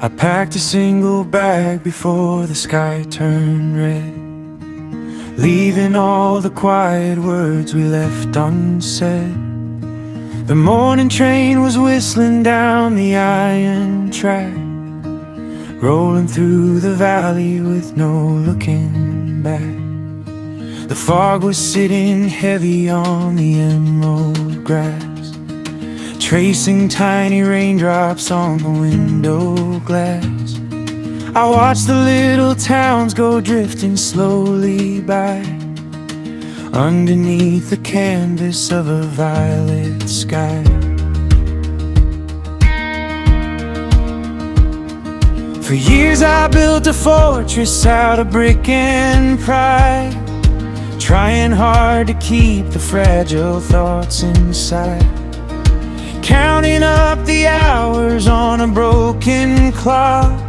I packed a single bag before the sky turned red, leaving all the quiet words we left unsaid. The morning train was whistling down the iron track, rolling through the valley with no looking back. The fog was sitting heavy on the emerald grass, tracing tiny raindrops on the window glass. I watched the little towns go drifting slowly by, underneath the canvas of a violet sky. For years I built a fortress out of brick and pride, trying hard to keep the fragile thoughts inside, counting up the hours on a broken clock,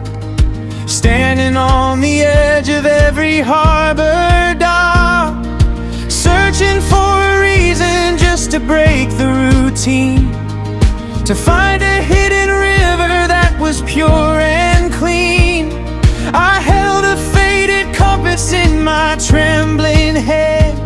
standing on the edge of every harbor dock, searching for a reason just to break the routine, to find a hidden river that was pure and clean. I held a faded compass in my trembling hand,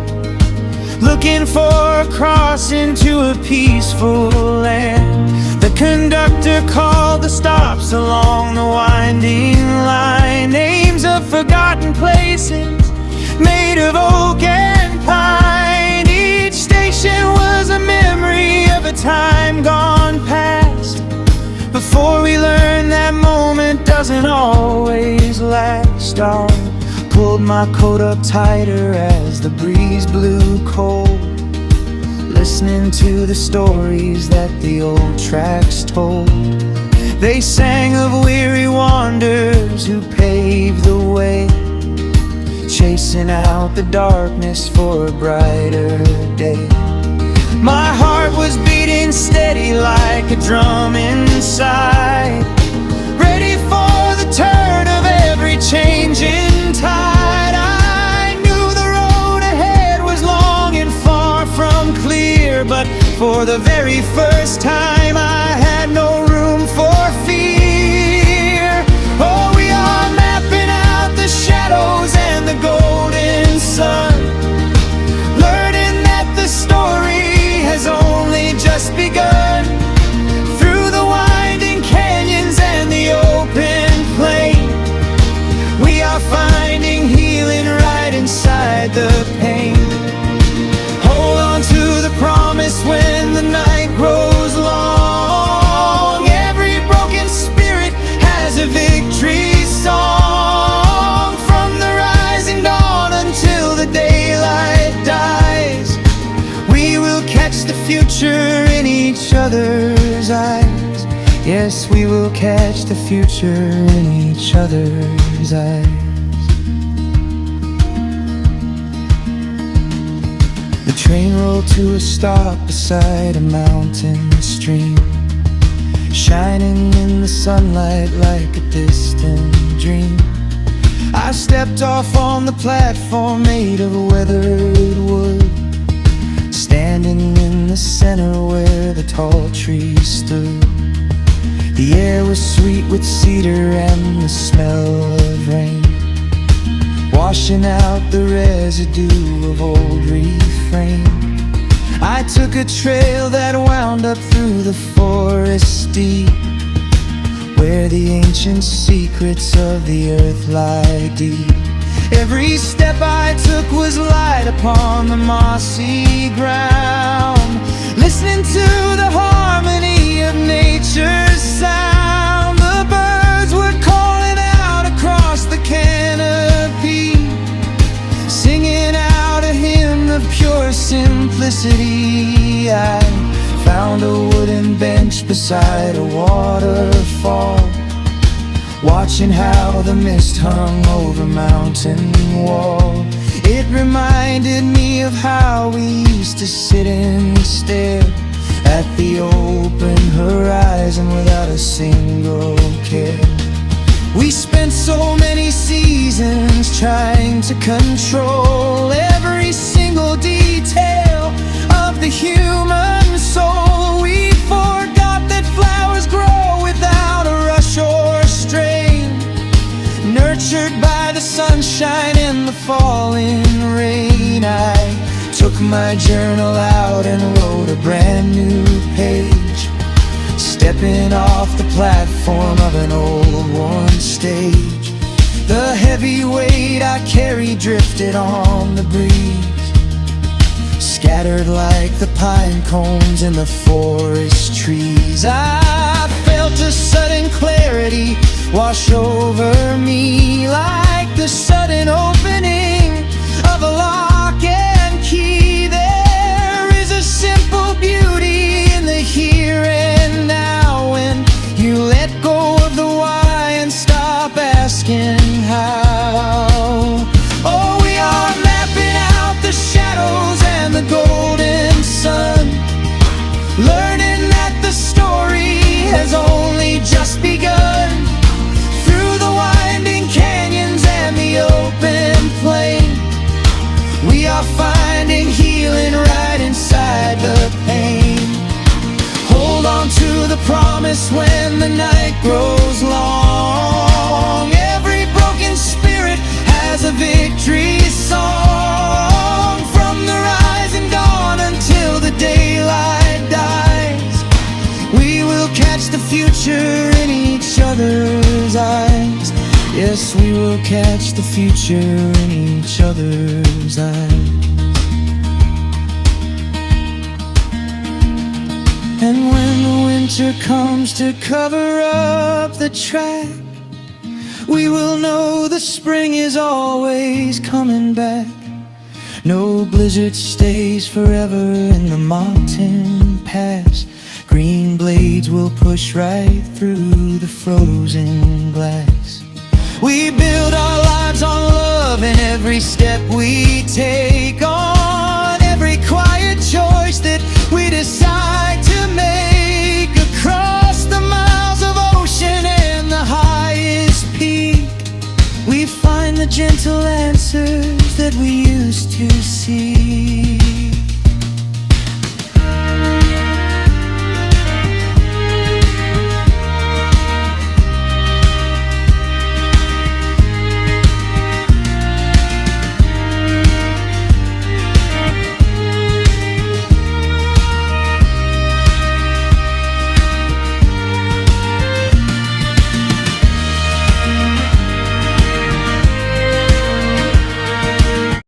looking for a crossing to a peaceful land. The conductor called the stops along the winding line, names of forgotten places made of oak and pine. Each station was a memory of a time gone past, before we learned that moment doesn't always last. I pulled my coat up tighter as the breeze blew cold, listening to the stories that the old tracks told. They sang of weary wanderers who paved the way, chasing out the darkness for a brighter day. My heart was beating steady like a drum inside, ready for the turn of every changing tide. I knew the road ahead was long and far from clear, but for the very first time I had no room for fear. Oh, we are mapping out the shadows and the golden sun, learning that the story has only just begun. Through the winding canyons and the open plain, we are finding healing right inside the pain. Hold on to the promise when the night grows long. Every broken spirit has a victory song. From the rising dawn until the daylight dies, we will catch the future in each other's eyes. Yes, we will catch the future in each other's eyes. The train rolled to a stop beside a mountain stream, shining in the sunlight like a distant dream. I stepped off on the platform made of weathered wood, standing in the center where the tall trees stood. The air was sweet with cedar and the smell of rain, washing out the residue of old refrain. I took a trail that wound up through the forest deep, where the ancient secrets of the earth lie deep. Every step I took was light upon the mossy ground, listening to the harmony of nature's sound. The birds were calling out across the canopy, singing out a hymn of pure simplicity. I found a wooden bench beside a waterfall, watching how the mist hung over mountain wall. It reminded me of how we used to sit and stare at the open horizon without a single care. We spent so many seasons trying to control every single detail of the human soul. We forgot that flowers grow without a rush or stress. falling rain, I took my journal out and wrote a brand new page, stepping off the platform of an old worn stage. The heavy weight I carried drifted on the breeze, scattered like the pine cones in the forest trees. I felt a sudden clarity wash over me, like the sudden opening of a lock and key. There is a simple beauty in the here and now, when you let go of the why and stop asking how. Oh, we are mapping out the shadows and the golden sun, learning that the story has only just begun. Through the winding canyons and the open plain, we are finding healing right inside the pain. Hold on to the promise when the night grows long. Every broken spirit has a victory song. From the rising dawn until the daylight dies, we will catch the future in each other's eyes. Yes, we will catch the future in each other's eyes. And when the winter comes to cover up the track, we will know the spring is always coming back. No blizzard stays forever in the mountain pass. Green blades will push right through the frozen glass. We build our lives on love in every step we take, on every quiet choice that we decide to make. Across the miles of ocean and the highest peak, we find the gentle answers